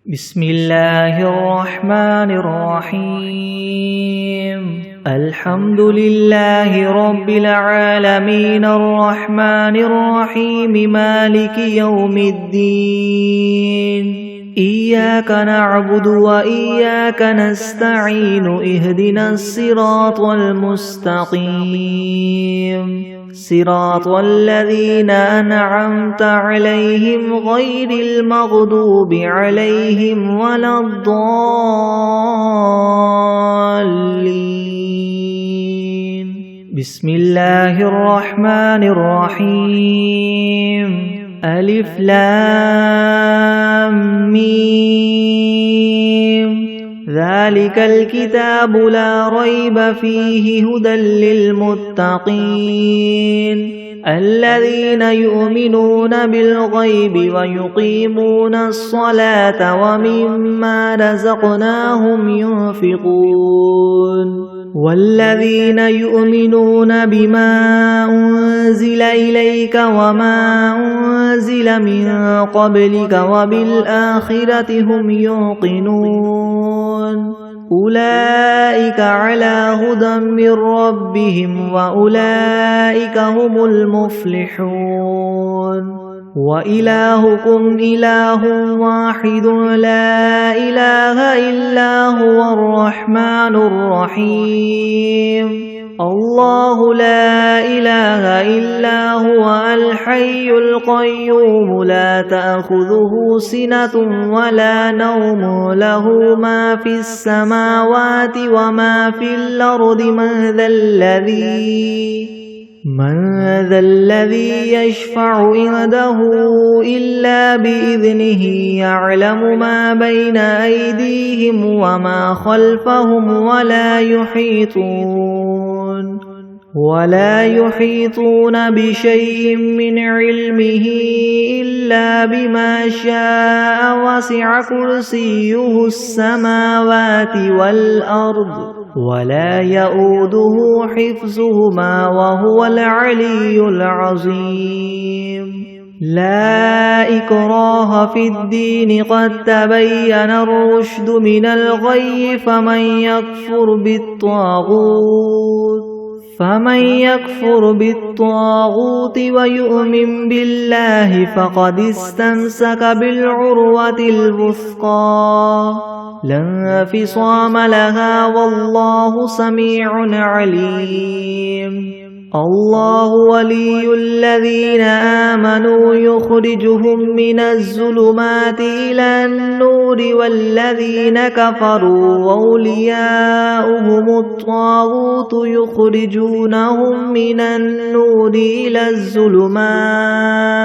بسم الله الرحمن الرحيم الحمد لله رب العالمين الرحمن الرحيم مالك يوم الدين إياك نعبد وإياك نستعين اهدنا الصراط المستقيم صراط الذين أنعمت عليهم غير المغضوب عليهم ولا الضالين بسم الله الرحمن الرحيم ألف لام ميم ذلك الكتاب لا ريب فيه هدى للمتقين الذين يؤمنون بالغيب ويقيمون الصلاة ومما رزقناهم ينفقون والذين يؤمنون بما أنزل إليك وما أنزل من قبلك وبالآخرة هم يوقنون أولئك على هدى من ربهم وأولئك هم المفلحون وإلهكم إله واحد لا إله إلا هو الرحمن الرحيم الله لا إله إلا هو الحي القيوم لا تأخذه سنة ولا نوم له ما في السماوات وما في الأرض من ذا الذي يشفع عنده إلا بإذنه يعلم ما بين أيديهم وما خلفهم ولا يحيطون بشيء من علمه إلا بما شاء وسع كرسيه السماوات والأرض ولا يؤوده حفظهما وهو العلي العظيم لا إكراه في الدين قد تبين الرشد من الغي فمن يكفر بالطاغوت ويؤمن بالله فقد استمسك بالعروة الوثقى لا انفصام لها والله سميع عليم الله ولي الذين آمنوا يخرجهم من الظلمات إلى النور والذين كفروا أولياؤهم الطاغوت يخرجونهم من النور إلى الظلمات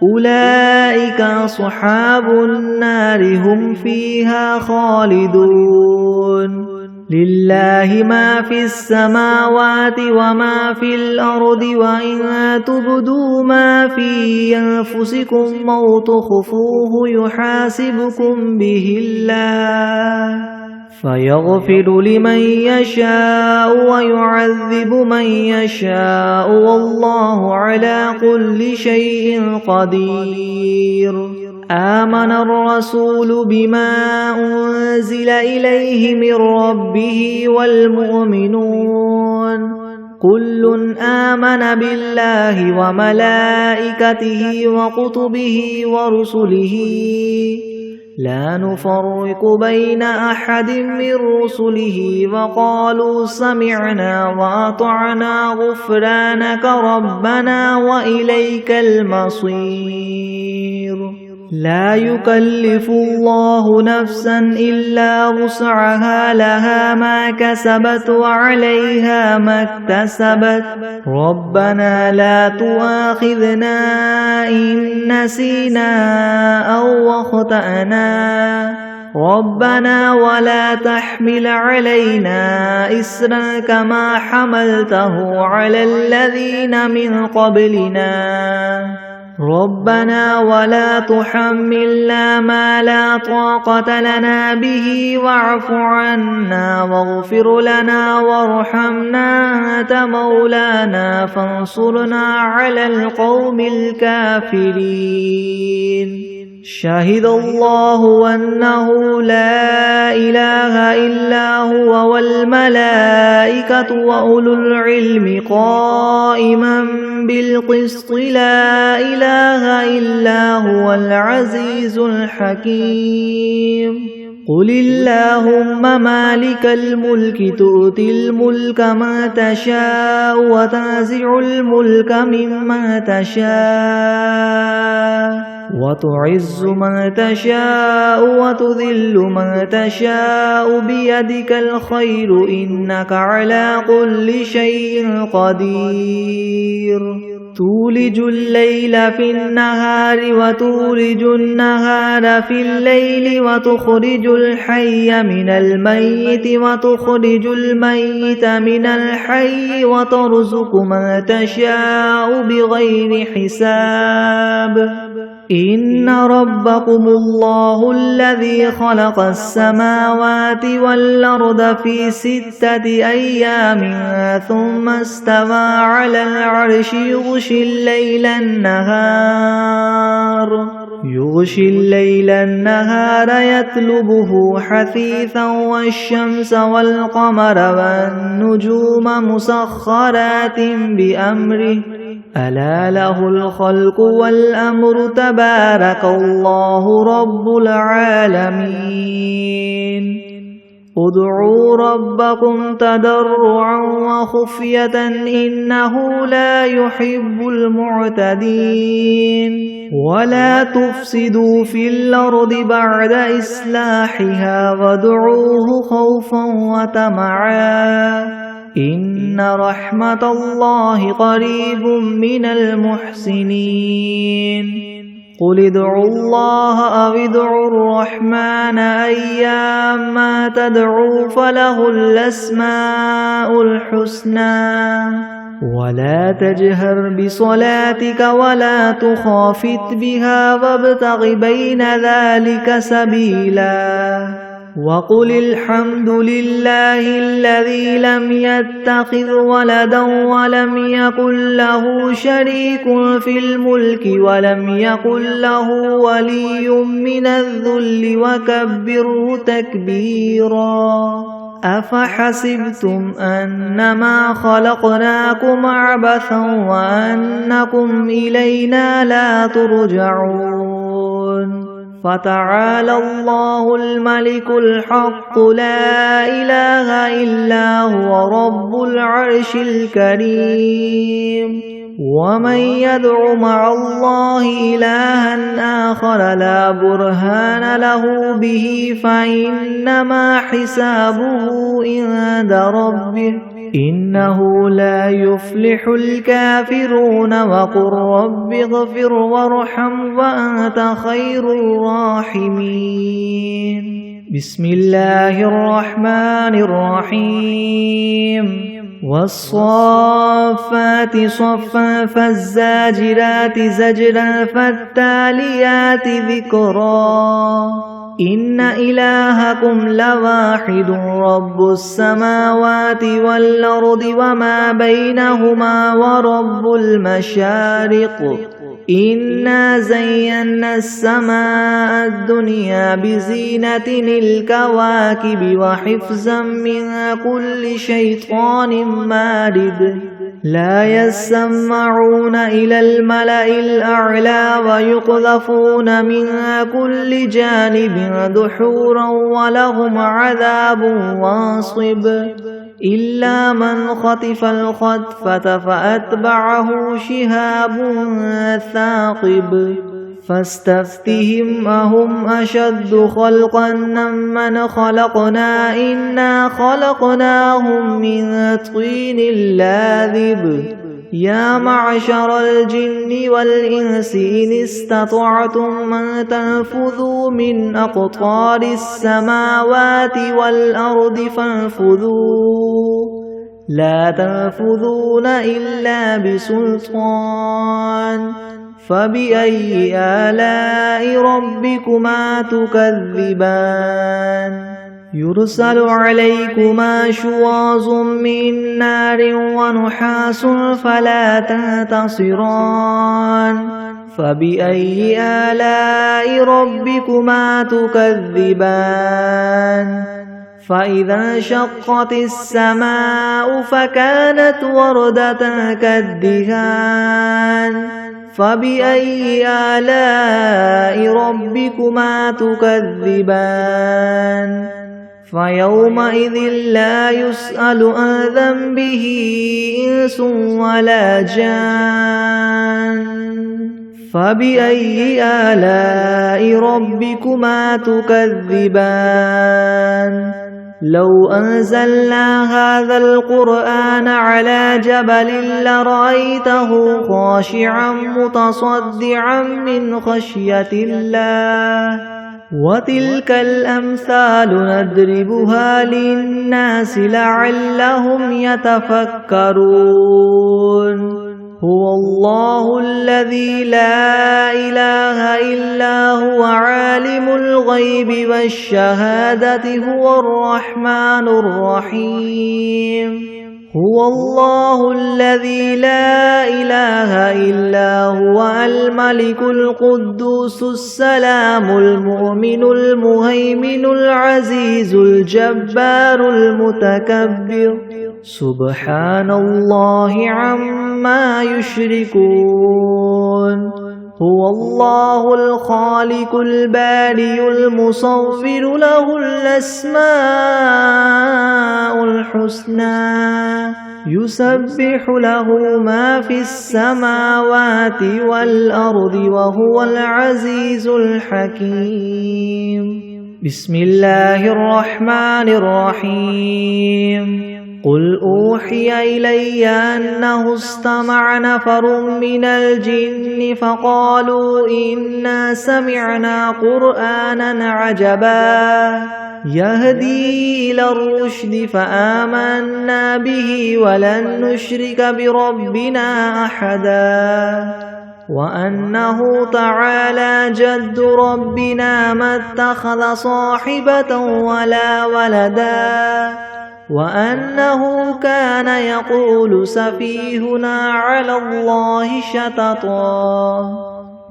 أولئك أصحاب النار هم فيها خالدون لله ما في السماوات وما في الأرض وإن تبدوا ما في أنفسكم أو تخفوه يحاسبكم به الله فيغفر لمن يشاء ويعذب من يشاء والله على كل شيء قدير آمن الرسول بما أنزل إليه من ربه والمؤمنون كل آمن بالله وملائكته وكتبه ورسله لا نفرق بين أحد من رسله وقالوا سمعنا وأطعنا غفرانك ربنا وإليك المصير لا يكلف الله نفسا إلا وسعها لها ما كسبت وعليها ما اكتسبت ربنا لا تؤاخذنا إن نسينا أو أخطأنا ربنا ولا تحمل علينا إصرا كما حملته على الذين من قبلنا ربنا ولا تحملنا ما لا طاقة لنا به واعف عنا واغفر لنا وارحمنا أنت مولانا فانصرنا على القوم الكافرين شهد الله أنه لا إله إلا هو والملائكة وأولو العلم قائما بالقسط لا إله إلا هو العزيز الحكيم قل اللهم مالك الملك تؤتي الملك من تشاء وتنزع الملك ممن تشاء وتعز من تشاء وتذل من تشاء بيدك الخير إنك على كل شيء قدير تولج الليل في النهار وتولج النهار في الليل وتخرج الحي من الميت وتخرج الميت من الحي وترزق من تشاء بغير حساب إن ربكم الله الذي خلق السماوات والأرض في 6 أيام ثم استوى على العرش يغشي الليل النهار يطلبه حثيثا والشمس والقمر والنجوم مسخرات بأمره ألا له الخلق والأمر تبارك الله رب العالمين ادعوا ربكم تضرعا وخفية إنه لا يحب المعتدين ولا تفسدوا في الأرض بعد إصلاحها وادعوه خوفا وطمعا إن رحمة الله قريب من المحسنين قل ادعوا الله أو ادعوا الرحمن أيما تدعوا فله الأسماء الحسنى ولا تجهر بصلاتك ولا تخافت بها وابتغ بين ذلك سبيلا وقل الحمد لله الذي لم يتخذ ولدا ولم يكن له شريك في الملك ولم يكن له ولي من الذل وكبره تكبيرا أفحسبتم أنما خلقناكم عبثا وأنكم إلينا لا ترجعون فتعالى الله الملك الحق لا إله إلا هو رب العرش الكريم ومن يدع مع الله إلها آخر لا برهان له به فإنما حسابه عند ربه إنه لا يفلح الكافرون وقل رب اغفر وارحم وأنت خير الراحمين بسم الله الرحمن الرحيم والصافات صفا فالزاجرات زجرا فالتاليات ذكرا إن إلهكم لواحد رب السماوات والأرض وما بينهما ورب المشارق إنا زينا السماء الدنيا بزينة الكواكب وحفظا من كل شيطان مارد لا يسمعون إلى الملأ الأعلى ويقذفون من كل جانب دحورا ولهم عذاب واصب إلا من خطف الخطفة فأتبعه شهاب ثاقب فاستفتهم أهم أشد خلقا ممن خلقنا إنا خلقناهم من طين لاذب يا معشر الجن والإنس إن استطعتم أن تنفذوا من أقطار السماوات والأرض فانفذوا لا تنفذون إلا بسلطان فبأي آلاء ربكما تكذبان يرسل عليكما شواظ من نار ونحاس فلا تنتصران فبأي آلاء ربكما تكذبان فإذا انشقت السماء فكانت وردة كالدهان فبأي آلاء ربكما تكذبان فيومئذ لا يسأل عن ذنبه إنس ولا جان فبأي آلاء ربكما تكذبان لو أنزلنا هذا القرآن على جبل لرأيته خاشعا متصدعا من خشية الله وتلك الأمثال نضربها للناس لعلهم يتفكرون هو الله الذي لا إله إلا هو عالم الغيب والشهادة هو الرحمن الرحيم هو الله الذي لا إله إلا هو الملك القدوس السلام المؤمن المهيمن العزيز الجبار المتكبر سبحان الله عما يشركون هو الله الخالق البارئ المصور له الأسماء الحسنى يسبح له ما في السماوات والأرض وهو العزيز الحكيم بسم الله الرحمن الرحيم قل أوحي إلي أنه استمع نفر من الجن فقالوا إنا سمعنا قرآنا عجبا يهدي إلى الرشد فآمنا به ولن نشرك بربنا أحدا وأنه تعالى جد ربنا ما اتخذ صاحبة ولا ولدا وأنه كان يقول سفيهنا على الله شططا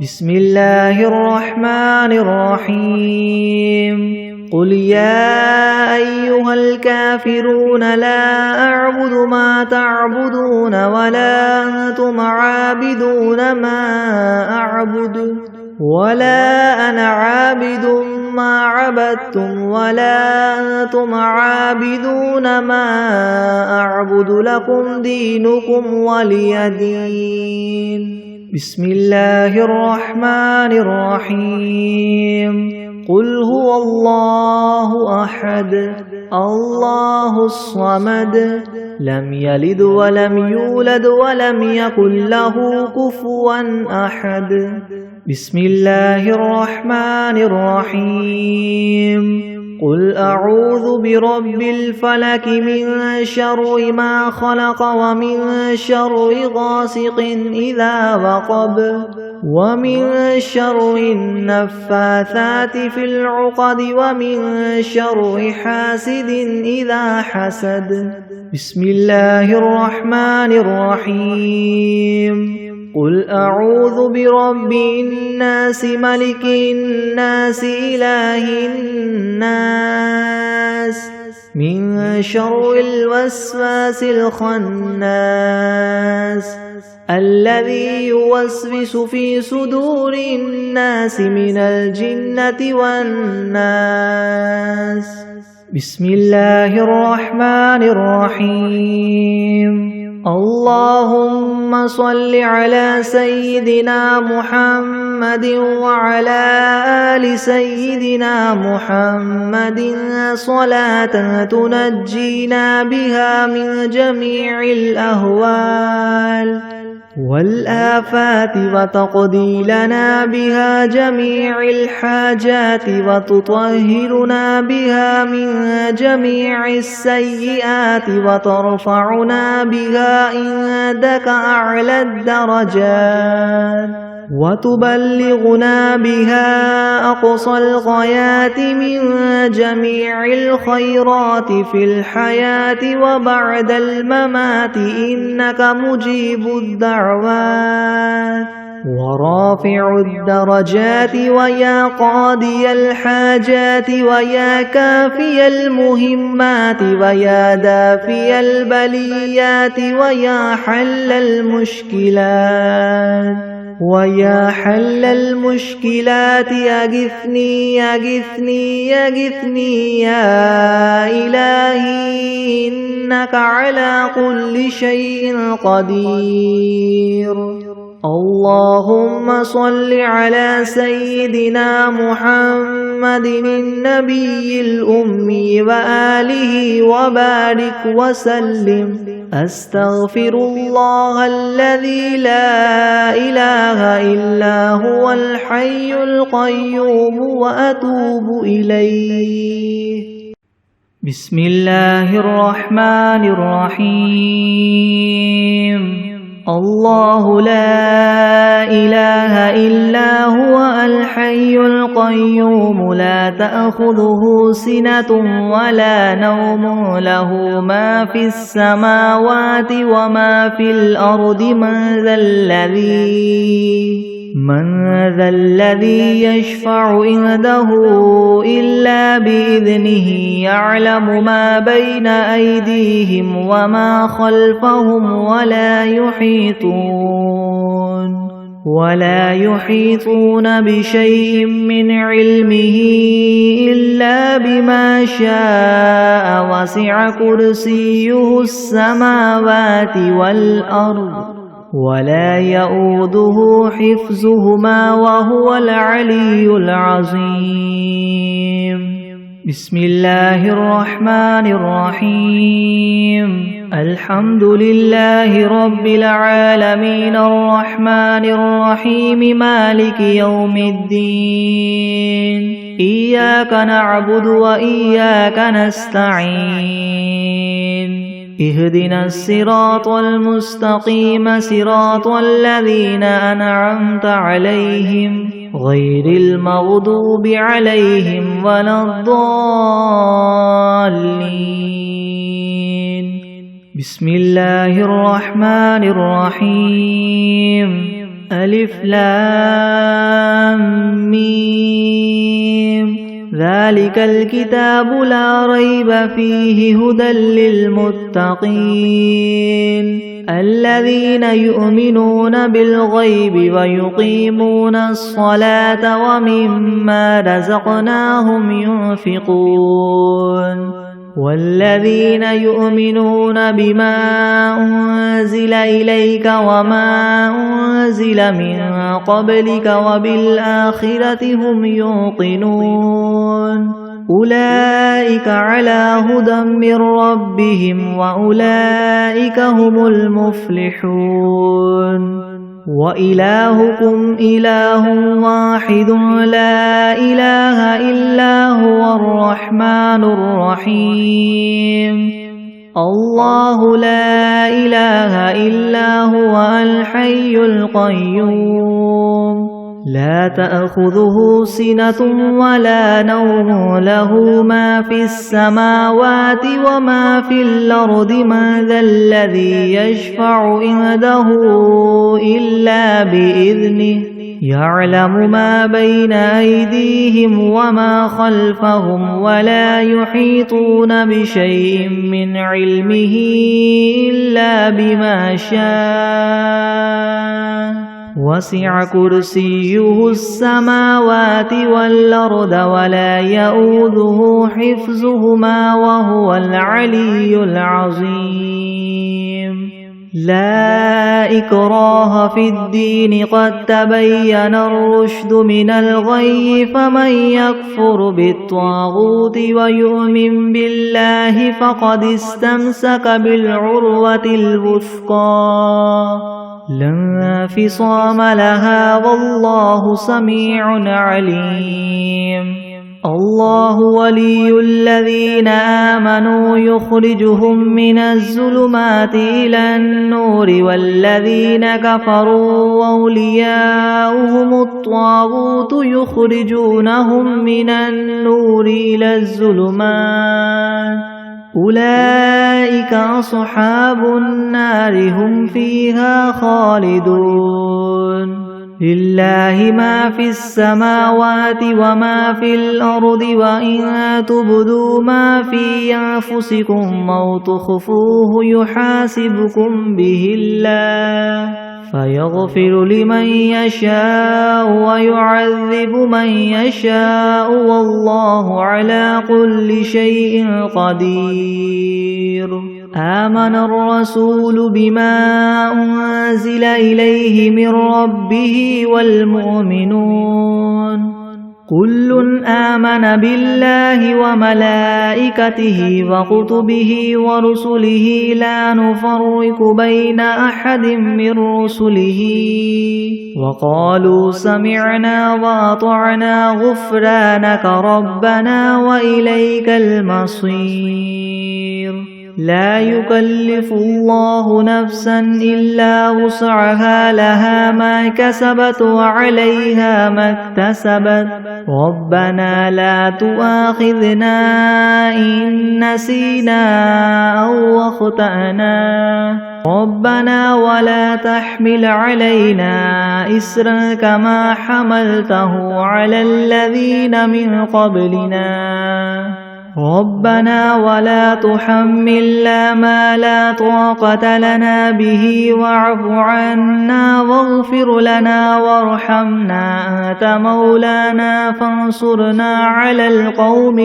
بسم الله الرحمن الرحيم قل يا أيها الكافرون لا أعبد ما تعبدون ولا أنتم عابدون ما أعبد ولا أنا عابد ما عبدتم ولا أنتم عابدون ما أعبد لكم دينكم ولي دين بسم الله الرحمن الرحيم قل هو الله أحد الله الصمد لم يلد ولم يولد ولم يكن له كفوا أحد بسم الله الرحمن الرحيم قل أعوذ برب الفلك من شر ما خلق ومن شر غاسق إذا وقب ومن شر النفاثات في العقد ومن شر حاسد إذا حسد بسم الله الرحمن الرحيم قل أعوذ برب الناس ملك الناس إله الناس من شر الوسواس الخناس الذي يوسوس في صدور الناس من الجنة والناس بسم الله الرحمن الرحيم اللهم صل على سيدنا محمد وعلى آل سيدنا محمد صلاة تنجينا بها من جميع الأهوال والآفات وتقضي لنا بها جميع الحاجات وتطهرنا بها من جميع السيئات وترفعنا بها عندك أعلى الدرجات وتبلغنا بها أقصى الغايات من جميع الخيرات في الحياة وبعد الممات إنك مجيب الدعوات ورافع الدرجات ويا قاضي الحاجات ويا كافي المهمات ويا دافي البليات ويا حل المشكلات أغثني يا إلهي إنك على كل شيء قدير. اللهم صل على سيدنا محمد النبي الأمي وآله وبارك وسلم. أستغفر الله الذي لا إله إلا هو الحي القيوم وأتوب إليه. بسم الله الرحمن الرحيم. الله لا إله إلا هو الحي القيوم لا تأخذه سنة ولا نوم له ما في السماوات وما في الأرض من ذا الذي يشفع عنده إلا بإذنه يعلم ما بين أيديهم وما خلفهم ولا يحيطون بشيء من علمه إلا بما شاء وسع كرسيه السماوات والأرض ولا يؤوده حفظهما وهو العلي العظيم. بسم الله الرحمن الرحيم. الحمد لله رب العالمين الرحمن الرحيم مالك يوم الدين. إياك نعبد وإياك نستعين. اهدنا الصراط المستقيم صراط الذين أنعمت عليهم غير المغضوب عليهم ولا الضالين. بسم الله الرحمن الرحيم. ألف لام ميم. ذلك الكتاب لا ريب فيه هدى للمتقين الذين يؤمنون بالغيب ويقيمون الصلاة ومما رزقناهم ينفقون والذين يؤمنون بما أنزل إليك وما أنزل من قبلك وبالآخرة هم يوقنون أولئك على هدى من ربهم وأولئك هم المفلحون. وإلهكم إله واحد لا إله إلا هو الرحمن الرحيم. الله لا إله إلا هو الحي القيوم لا تأخذه سنة ولا نوم له ما في السماوات وما في الأرض من ذا الذي يشفع عنده إلا بإذنه يعلم ما بين أيديهم وما خلفهم ولا يحيطون بشيء من علمه إلا بما شاء وسع كرسيه السماوات والأرض ولا يؤوده حفظهما وهو العلي العظيم. لا إكراه في الدين قد تبين الرشد من الغي فمن يكفر بالطاغوت ويؤمن بالله فقد استمسك بالعروة الوثقى لا انفصام لها والله سميع عليم. الله ولي الذين آمنوا يخرجهم من الظلمات إلى النور والذين كفروا أولياؤهم الطاغوت يخرجونهم من النور إلى الظلمات أولئك أصحاب النار هم فيها خالدون. لله ما في السماوات وما في الأرض وإن تبدوا ما في أنفسكم أو تخفوه يحاسبكم به الله فيغفر لمن يشاء ويعذب من يشاء والله على كل شيء قدير. آمن الرسول بما أنزل إليه من ربه والمؤمنون كل آمن بالله وملائكته وكتبه ورسله لا نفرق بين أحد من رسله وقالوا سمعنا وأطعنا غفرانك ربنا وإليك المصير. لا يكلف الله نفسا إلا وسعها لها ما كسبت وعليها ما اكتسبت ربنا لا تؤاخذنا إن نسينا أو أخطأنا ربنا ولا تحمل علينا إسرا كما حملته على الذين من قبلنا ربنا ولا تحملنا ما لا طاقة لنا به واعف عنا واغفر لنا وارحمنا أنت مولانا فانصرنا على القوم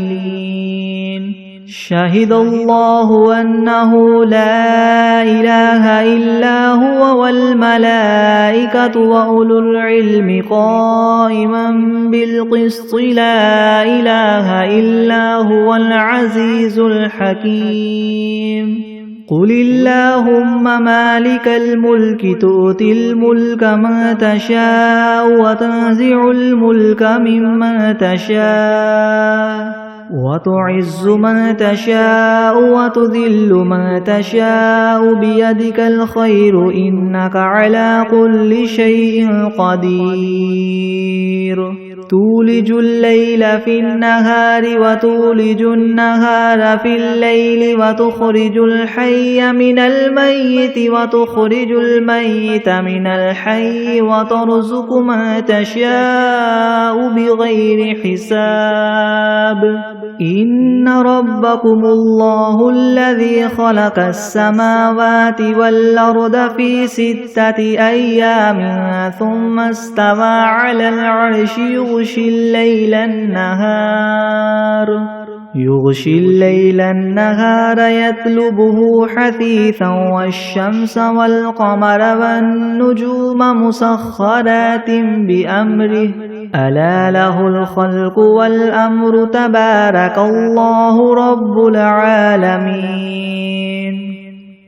الكافرين. شهد الله أنه لا إله إلا هو والملائكة وأولو العلم قائما بالقسط لا إله إلا هو العزيز الحكيم. قل اللهم مالك الملك تؤتي الملك من تشاء وتنزع الملك ممن تشاء وتعز من تشاء وتذل من تشاء بيدك الخير إنك على كل شيء قدير. تولج الليل في النهار وتولج النهار في الليل وتخرج الحي من الميت وتخرج الميت من الحي وترزق من تشاء بغير حساب. إن ربكم الله الذي خلق السماوات والأرض في 6 أيام ثم استوى على العرش يغشي الليل النهار يطلبه حثيثا والشمس والقمر والنجوم مسخرات بأمره ألا له الخلق والأمر تبارك الله رب العالمين.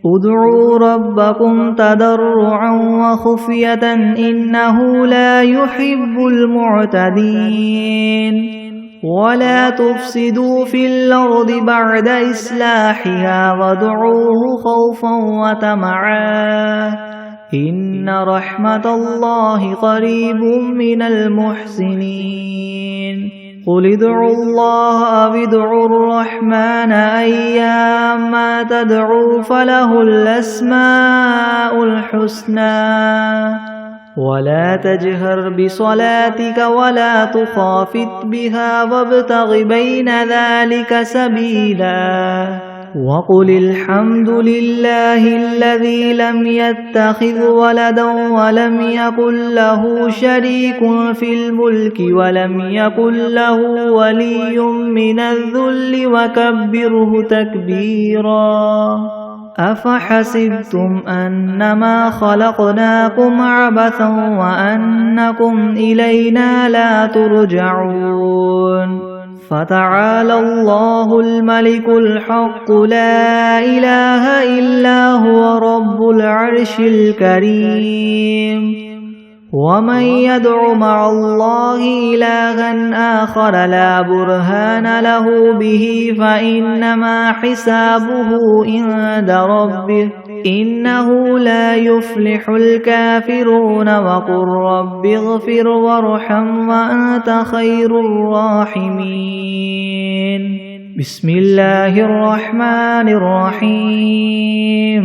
ادعوا ربكم تضرعا وخفية إنه لا يحب المعتدين. ولا تفسدوا في الأرض بعد إصلاحها وادعوه خوفا وطمعا إن رحمة الله قريب من المحسنين. قل ادعوا الله أو ادعوا الرحمن أيما تدعوا فله الأسماء الحسنى ولا تجهر بصلاتك ولا تخافت بها وابتغ بين ذلك سبيلا. وقل الحمد لله الذي لم يتخذ ولدا ولم يكن له شريك في الملك ولم يكن له ولي من الذل وكبره تكبيرا. أفحسبتم أنما خلقناكم عبثا وأنكم إلينا لا ترجعون. فتعالى الله الملك الحق لا إله إلا هو رب العرش الكريم. ومن يدع مع الله إلها آخر لا برهان له به فإنما حسابه عند ربه إنه لا يفلح الكافرون. وقل رب اغفر وارحم وأنت خير الراحمين. بسم الله الرحمن الرحيم.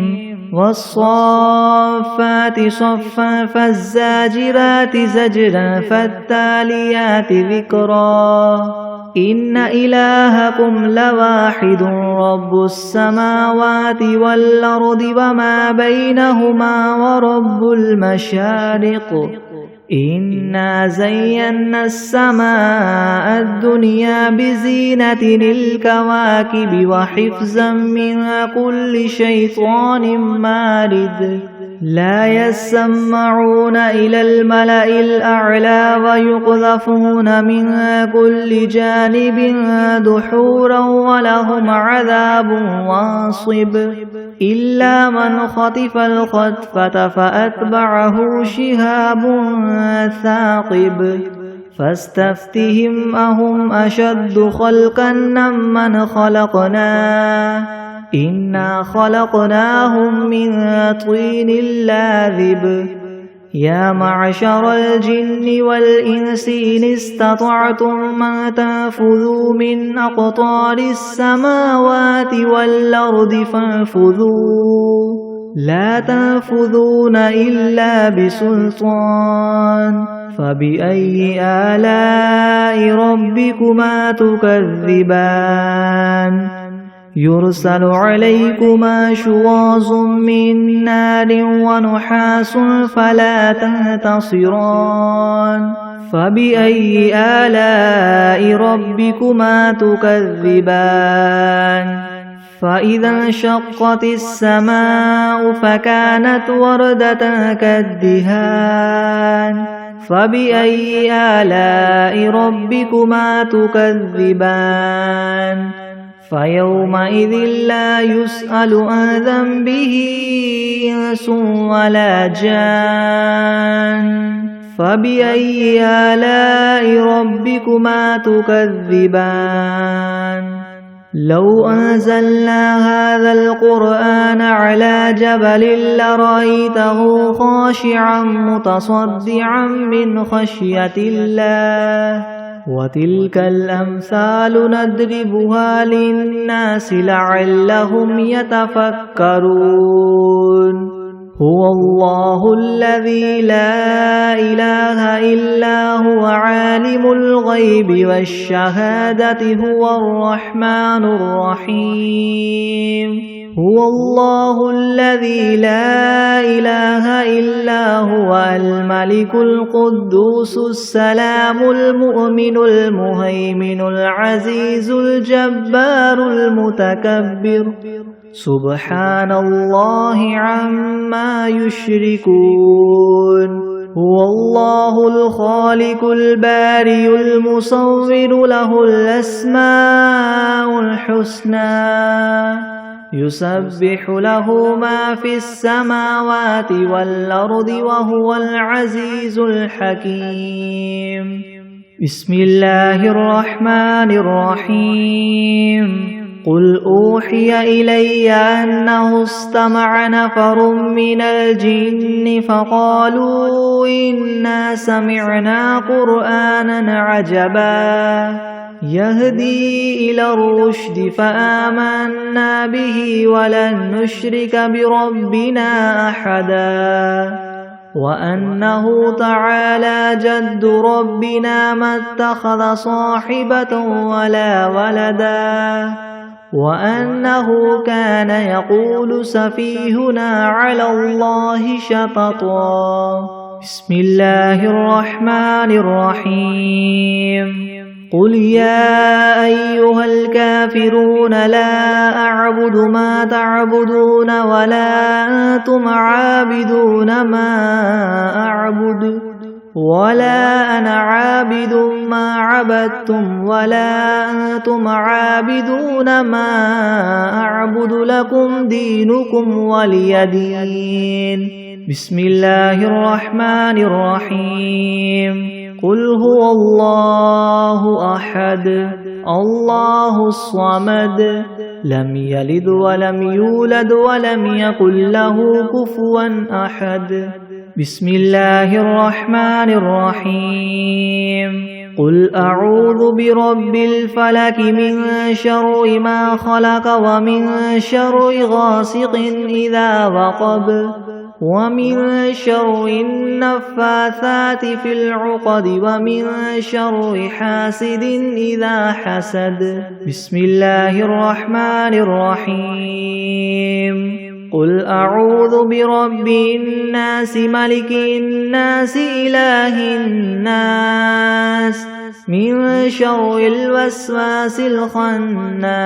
والصافات صفا فالزاجرات زجرا فالتاليات ذكرا إن إلهكم لواحد رب السماوات والأرض وما بينهما ورب المشارق إنا زينا السماء الدنيا بزينة الكواكب وحفظا من كل شيطان مارد لا يسمعون إلى الملأ الأعلى ويقذفون من كل جانب دحورا ولهم عذاب واصب إلا من خطف الخطفة فأتبعه شهاب ثاقب فاستفتهم أهم أشد خلقا ممن خلقنا إنا خلقناهم من طين لاذب يا معشر الجن والإنس إن استطعتم أن تنفذوا من أقطار السماوات والأرض فانفذوا لا تنفذون إلا بسلطان فبأي آلاء ربكما تكذبان يرسل عليكما شواظ من نار ونحاس فلا تنتصران فبأي آلاء ربكما تكذبان فإذا انشقت السماء فكانت وردة كالدهان فبأي آلاء ربكما تكذبان فيومئذ لا يسأل عن ذنبه إنس ولا جان فبأي آلاء ربكما تكذبان لو أنزلنا هذا القرآن على جبل لرأيته خاشعا متصدعا من خشية الله وتلك الأمثال نضربها للناس لعلهم يتفكرون هو الله الذي لا إله إلا هو عالم الغيب والشهادة هو الرحمن الرحيم هو الله الذي لا إله إلا هو الملك القدوس السلام المؤمن المهيمن العزيز الجبار المتكبر سبحان الله عما يشركون هو الله الخالق البارئ المصور له الأسماء الحسنى يسبح له ما في السماوات والأرض وهو العزيز الحكيم بسم الله الرحمن الرحيم قل أوحي إلي أنه استمع نفر من الجن فقالوا إنا سمعنا قرآنا عجبا يهدي إلى الرشد فآمنا به ولن نشرك بربنا أحدا وأنه تعالى جد ربنا ما اتخذ صاحبة ولا ولدا وأنه كان يقول سفيهنا على الله شططا بسم الله الرحمن الرحيم قل يا أيها الكافرون لا أعبد ما تعبدون ولا أنتم عابدون ما أعبد ولا أنا عابد ما عبدتم ولا أنتم عابدون ما أعبد لكم دينكم ولي دين بسم الله الرحمن الرحيم قل هو الله أحد الله الصمد لم يلد ولم يولد ولم يكن له كفوا أحد بسم الله الرحمن الرحيم قل أعوذ برب الفلك من شر ما خلق ومن شر غاسق إذا وقب ومن شر النفاثات في العقد ومن شر حاسد إذا حسد. بسم الله الرحمن الرحيم. قل أعوذ برب الناس ملك الناس إله الناس من شر الوسواس الخناس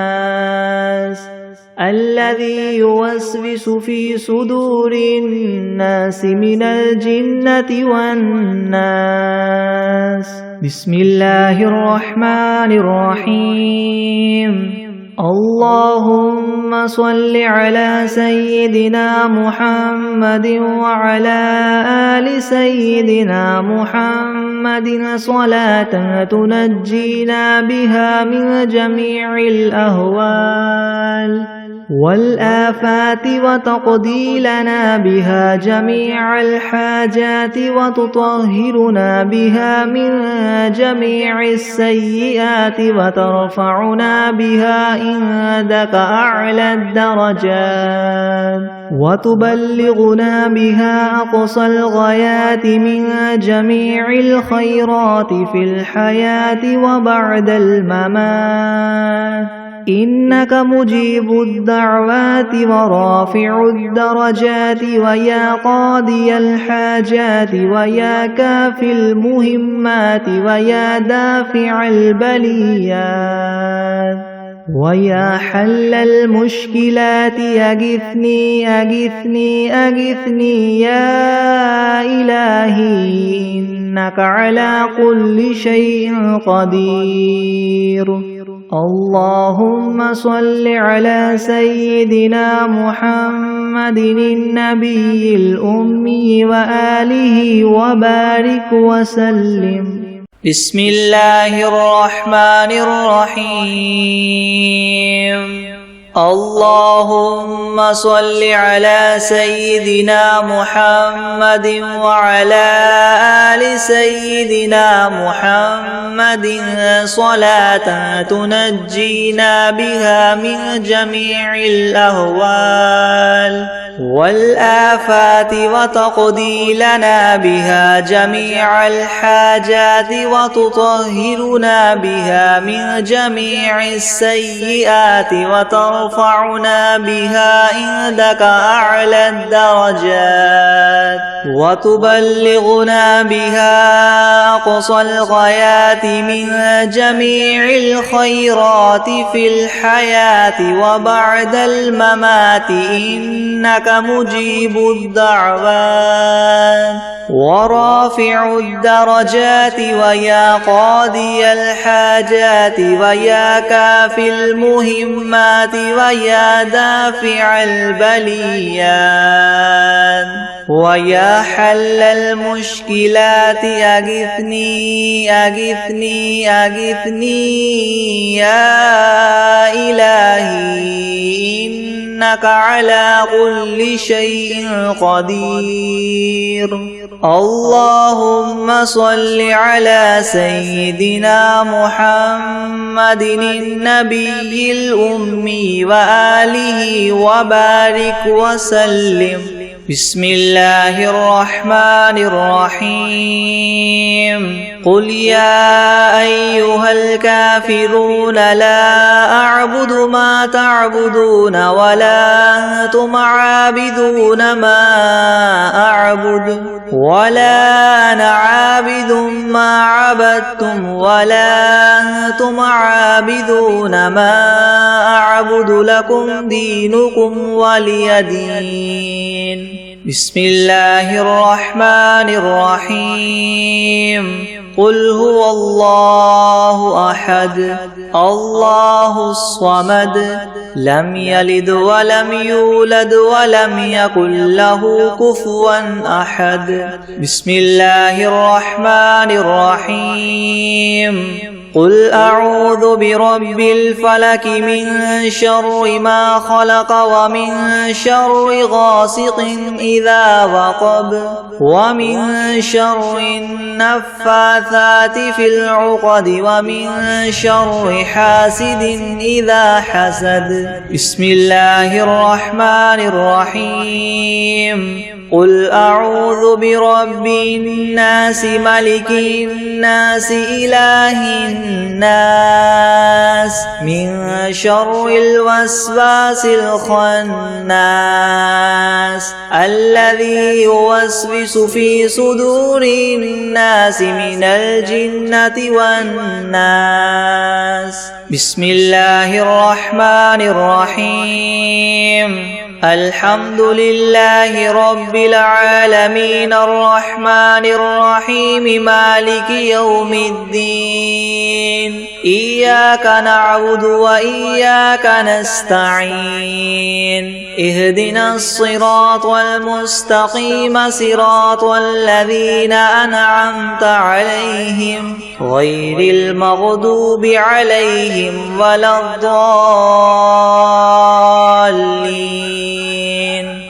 الذي يوسوس في صدور الناس من الجنة والناس. بسم الله الرحمن الرحيم. اللهم صل على سيدنا محمد وعلى آل سيدنا محمد صلاة تنجينا بها من جميع الأهوال والآفات وتقضي لنا بها جميع الحاجات وتطهرنا بها من جميع السيئات وترفعنا بها عندك أعلى الدرجات وتبلغنا بها أقصى الغايات من جميع الخيرات في الحياة وبعد الممات. إنك مجيب الدعوات ورافع الدرجات ويا قاضي الحاجات ويا كافي المهمات ويا دافع البليات ويا حل المشكلات أغثني أغثني أغثني يا إلهي إنك على كل شيء قدير. اللهم صل على سيدنا محمد النبي الأمي وآله وبارك وسلم. بسم الله الرحمن الرحيم. اللهم صل على سيدنا محمد وعلى آل سيدنا محمد صلاة تنجينا بها من جميع الأهوال والآفات وتقضي لنا بها جميع الحاجات وتطهرنا بها من جميع السيئات وترفعنا بها عندك أعلى الدرجات وتبلغنا بها أقصى الغايات من جميع الخيرات في الحياة وبعد الممات. إنك مجيب الدعوات ورافع الدرجات ويا قاضي الحاجات ويا كافي المهمات ويا دافع البليات ويا حل المشكلات أغثني أغثني أغثني يا إلهي إنك على كل شيء قدير. اللهم صل على سيدنا محمد النبي الأمي وآله وبارك وسلم. بسم الله الرحمن الرحيم. قل يا أيها الكافرون لا أعبد ما تعبدون ولا أنتم عابدون ما أعبد ولا أنا عابد ما عبدتم ولا أنتم عابدون ما أعبد لكم دينكم ولي دين. بسم الله الرحمن الرحيم. قل هو الله أحد الله الصمد لم يلد ولم يولد ولم يكن له كفوا أحد. بسم الله الرحمن الرحيم. قل أعوذ برب الفلك من شر ما خلق ومن شر غاسق إذا وقب ومن شر النفاثات في العقد ومن شر حاسد إذا حسد. بسم الله الرحمن الرحيم. قل أعوذ برب الناس ملك الناس إله الناس من شر الوسواس الخناس الذي يوسوس في صدور الناس من الجنة والناس. بسم الله الرحمن الرحيم. الحمد لله رب العالمين الرحمن الرحيم مالك يوم الدين. إياك نعبد وإياك نستعين. اهدنا الصراط المستقيم صراط الذين أنعمت عليهم غير المغضوب عليهم ولا الضالين.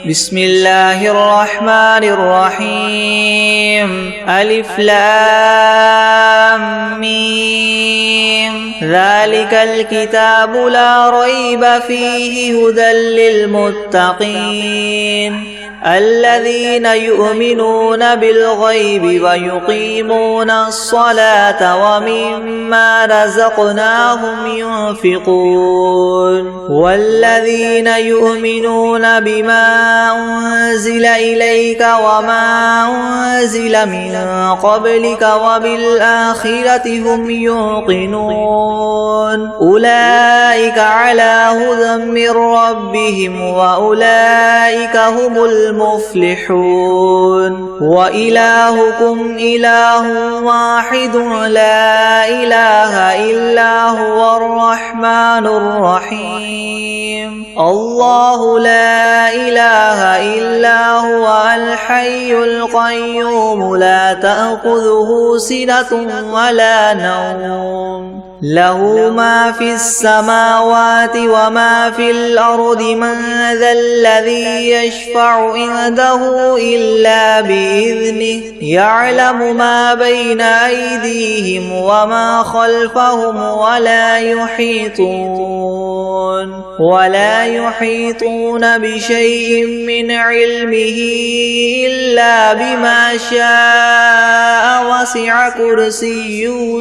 بسم الله الرحمن الرحيم. ألف لام ميم. ذلك الكتاب لا ريب فيه هدى للمتقين الذين يؤمنون بالغيب ويقيمون الصلاة ومما رزقناهم ينفقون والذين يؤمنون بما أنزل إليك وما أنزل من قبلك وبالآخرة هم يوقنون أولئك على هدى من ربهم وأولئك هم المفلحون. وإلهكم إله واحد لا إله إلا هو الرحمن الرحيم. الله لا إله إلا هو الحي القيوم لا تأخذه سنة ولا نوم له ما في السماوات وما في الأرض من ذا الذي يشفع عنده إلا بإذنه يعلم ما بين أيديهم وما خلفهم ولا يحيطون بشيء من علمه إلا بما شاء وسع كرسيه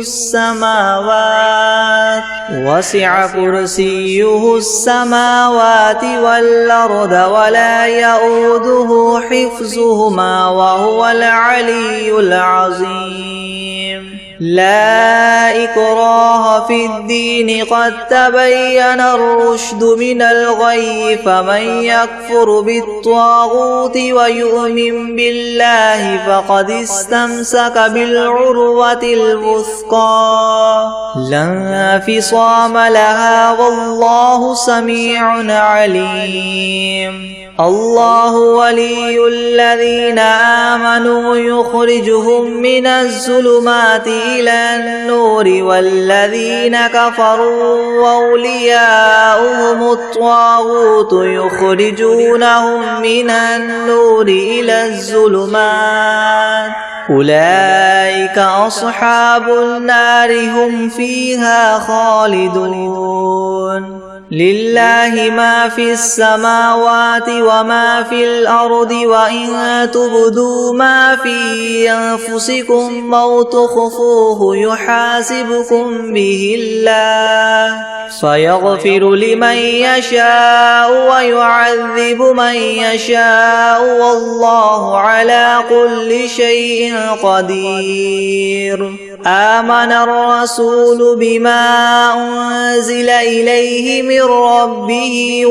السماوات والأرض ولا يؤوده حفظهما وهو العلي العظيم. لا إكراه في الدين قد تبين الرشد من الغي فمن يكفر بالطاغوت ويؤمن بالله فقد استمسك بالعروة الوثقى لا انفصام لها والله سميع عليم. الله ولي الذين آمنوا يخرجهم من الظلمات إلى النور والذين كفروا أولياؤهم الطاغوت يخرجونهم من النور إلى الظلمات أولئك أصحاب النار هم فيها خالدون. لله ما في السماوات وما في الأرض وإن تبدوا ما في أنفسكم أو تخفوه يحاسبكم به الله فيغفر لمن يشاء ويعذب من يشاء والله على كل شيء قدير. آمن الرسول بما أنزل إليه من ربه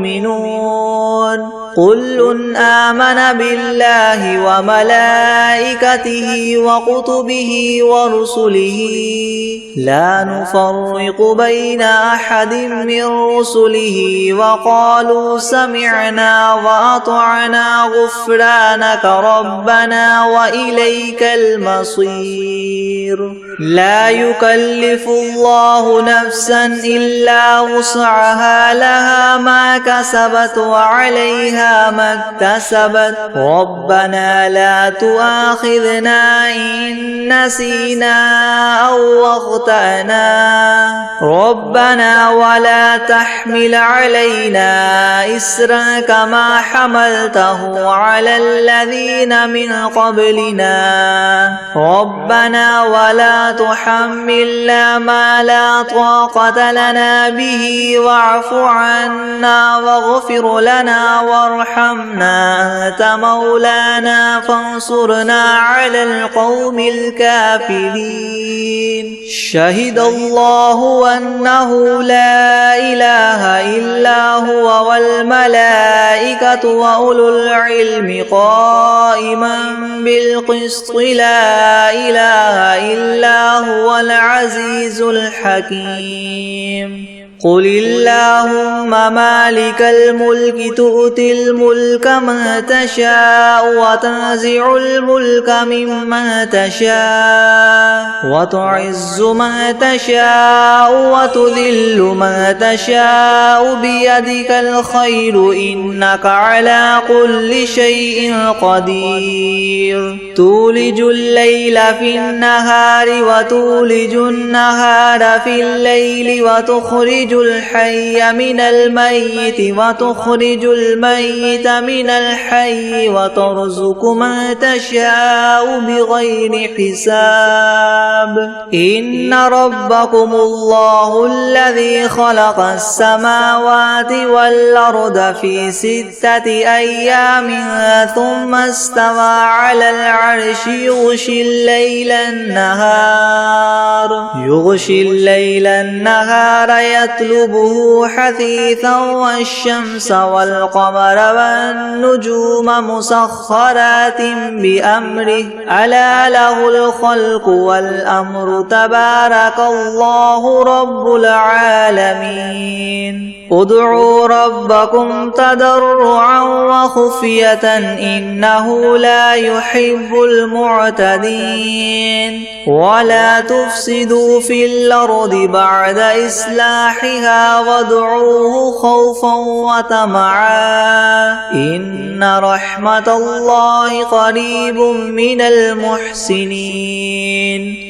والمؤمنون كل آمن بالله وملائكته وكتبه ورسله لا نفرق بين أحد من رسله وقالوا سمعنا وأطعنا غفرانك ربنا وإليك المصير. لا يكلف الله نفسا إلا وسعها لها ما كسبت وعليها ما اكتسبت ربنا لا تؤاخذنا إن نسينا أو أخطأنا ربنا ولا تحمل علينا إسرا كما حملته على الذين من قبلنا ربنا ولا تحملنا ما لا طاقة لنا به واعف عنا واغفر لنا وارحمنا أنت مولانا فانصرنا على القوم الكافرين شهد الله أنه لا إله إلا هو والملائكة وأولو العلم قائما بالقسط لا إله إلا هو العزيز الحكيم قل اللهم مالك الملك تؤتي الملك من تشاء وتنزع الملك ممن تشاء وتعز من تشاء وتذل من تشاء بيدك الخير إنك على كل شيء قدير تولج الليل في النهار وتولج النهار في الليل وتخرج الحي من الميت وتخرج الميت من الحي وترزق من تشاء بغير حساب إن ربكم الله الذي خلق السماوات والأرض في 6 أيام ثم استوى على العرش يغشي الليل النهار يطلبه حثيثا والشمس والقمر والنجوم مسخرات بأمره ألا له الخلق والأمر تبارك الله رب العالمين ادعوا ربكم تضرعا وخفية إنه لا يحب المعتدين ولا تفسدوا في الأرض بعد إصلاحها وادعوه خوفا وطمعا إن رحمة الله قريب من المحسنين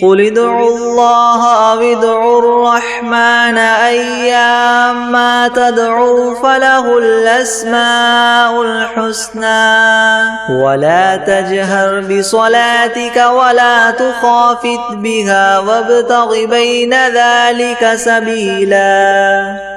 قل ادعوا الله أو ادعوا الرحمن أيما تدعوا فله الأسماء الحسنى ولا تجهر بصلاتك ولا تخافت بها وابتغ بين ذلك سبيلا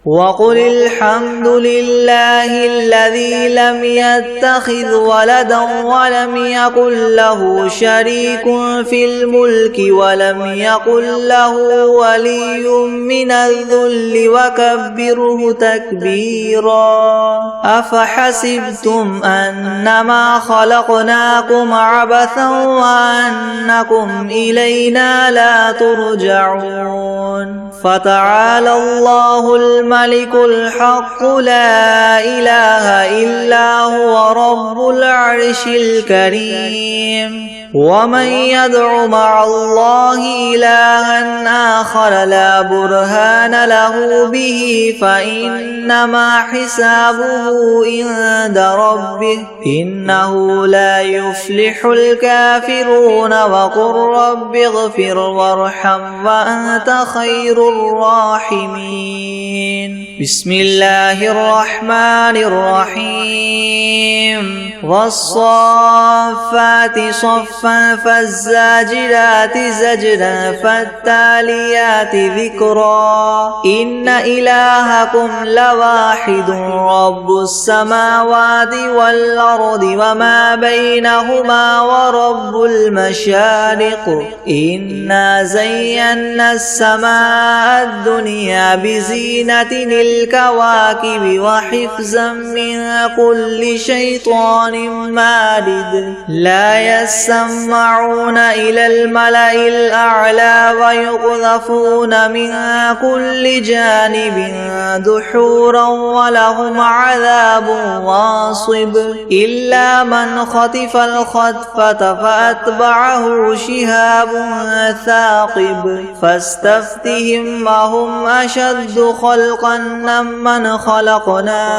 وقل الحمد لله الذي لم يتخذ ولدا ولم يكن له شريك في الملك ولم يكن له ولي من الذل وكبره تكبيرا أفحسبتم أنما خلقناكم عبثا وأنكم إلينا لا ترجعون فتعالى الله الملك الحق لا إله إلا هو رب العرش الكريم ومن يدع مع الله إلها آخر لا برهان له به فإنما حسابه عند ربه إنه لا يفلح الكافرون وقل رب اغفر وارحم وأنت خير الراحمين بسم الله الرحمن الرحيم والصافات صفا فالزاجرات زجرا فالتاليات ذكرا إن إلهكم لواحد رب السماوات والأرض وما بينهما ورب المشارق إنا زينا السماء الدنيا بزينة الكواكب وحفظا من كل شيطان مارد لا يسمعون يسمعون إلى الملأ الأعلى ويقذفون من كل جانب دحورا ولهم عذاب واصب إلا من خطف الخطفة فأتبعه شهاب ثاقب فاستفتهم أهم أشد خلقا ممن خلقنا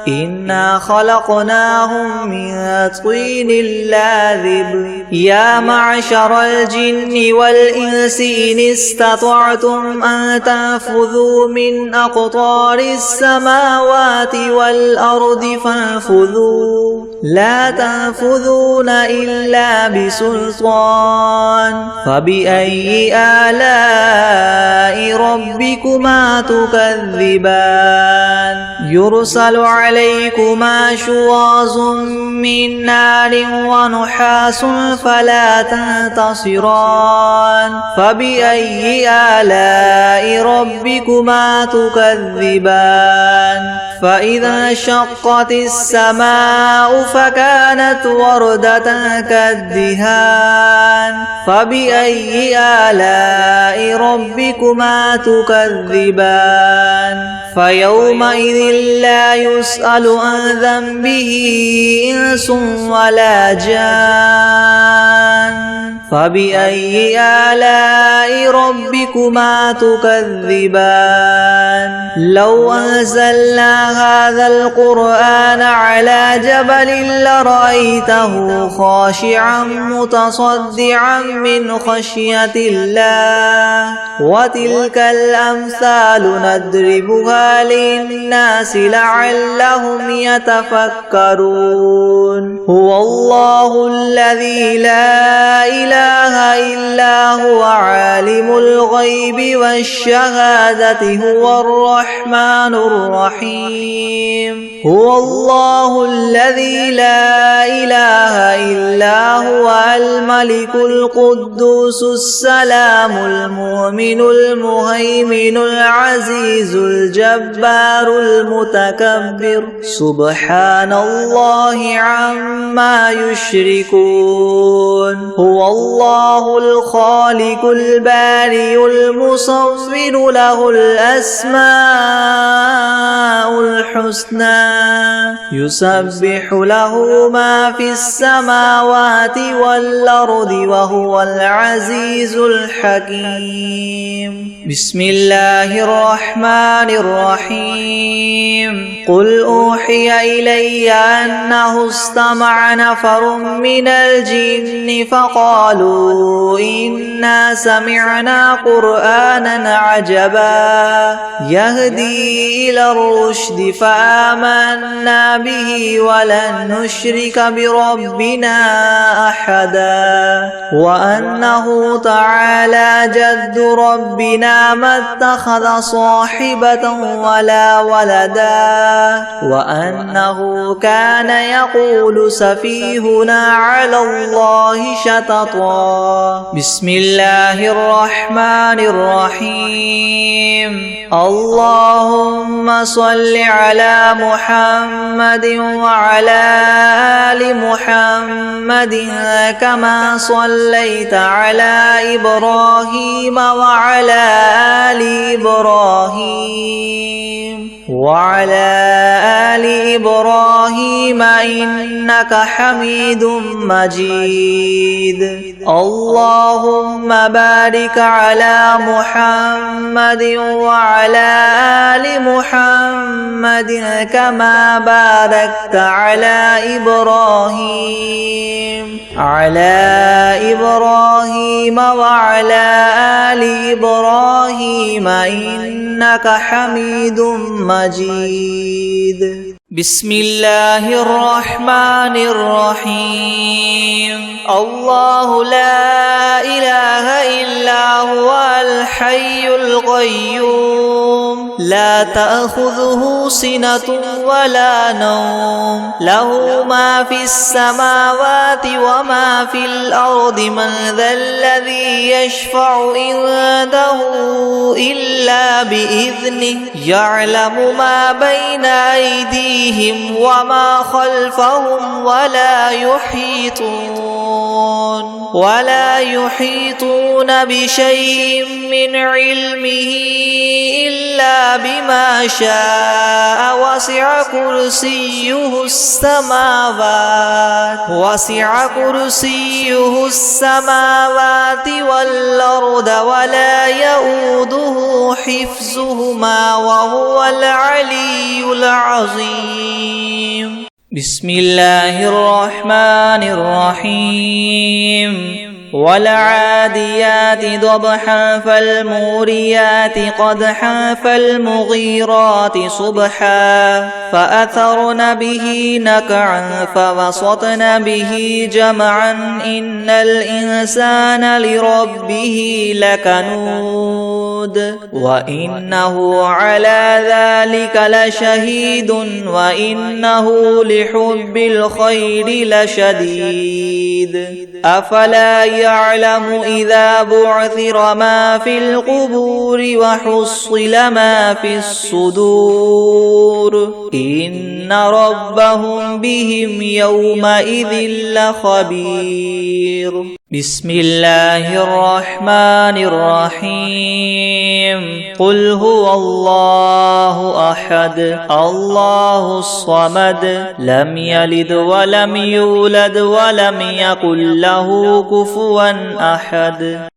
إنا خلقناهم من طين لاذب يا معشر الجن والإنس إن استطعتم أن تنفذوا من أقطار السماوات والأرض فانفذوا لا تنفذون إلا بسلطان فبأي آلاء ربكما تكذبان يرسل عليكما شواظ من نار ونحاس فلا تنتصران فبأي آلاء ربكما تكذبان فإذا انشقت السماء فكانت وردة كالدهان فبأي آلاء ربكما تكذبان فيومئذ لا يسأل عن ذنبه إنس ولا جان فبأي آلاء ربكما تكذبان لو أنزلنا هذا القرآن على جبل لرأيته خاشعا متصدعا من خشية الله وتلك الأمثال نضربها للناس لعلهم يتفكرون هو الله الذي لا إله إلا هو عالم الغيب والشهادة هو الرحمن الرحيم هو الله الذي لا إله إلا هو الملك القدوس السلام المؤمن المهيمن العزيز الجبار المتكبر سبحان الله عما يشركون هو الله الخالق البارئ المصور له الأسماء الحسنى يسبح له ما في السماوات والأرض وهو العزيز الحكيم بسم الله الرحمن الرحيم قل أوحي إلي أنه استمع نفر من الجن فقالوا إنا سمعنا قرآنا عجبا يهدي إلى الرشد فآمنا به ولن نشرك بربنا أحدا وأنه تعالى جد ربنا ما اتخذ صاحبة ولا ولدا وأنه كان يقول سفيهنا على الله شططا بسم الله الرحمن الرحيم اللهم صل على محمد وعلى آل محمد كما صليت على إبراهيم وعلى آل إبراهيم وعلى آل إبراهيم إنك حميد مجيد اللهم بارك على محمد وعلى آل محمد كما باركت على إبراهيم وعلى آل إبراهيم إنك حميد مجيد بسم الله الرحمن الرحيم الله لا إله إلا هو الحي القيوم لا تأخذه سنة ولا نوم له ما في السماوات وما في الأرض من ذا الذي يشفع عنده إلا بإذنه يعلم ما بين أيديهم وما خلفهم ولا يحيطون ولا يحيطون بشيء من علمه إلا بما شاء وسع كرسيه السماوات والأرض ولا يؤوده حفظهما وهو العلي العظيم. بسم الله الرحمن الرحيم. والعاديات ضبحا فالموريات قدحا فالمغيرات صبحا فأثرن به نقعا فوسطن به جمعا إن الإنسان لربه لكنود وإنه على ذلك لشهيد وإنه لحب الخير لشديد. أفلا يعلم إذا بعثر ما في القبور وحصل ما في الصدور إن ربهم بهم يومئذ لخبير. بسم الله الرحمن الرحيم. قل هو الله أحد الله الصمد لم يلد ولم يولد ولم يكن له كفوا أحد.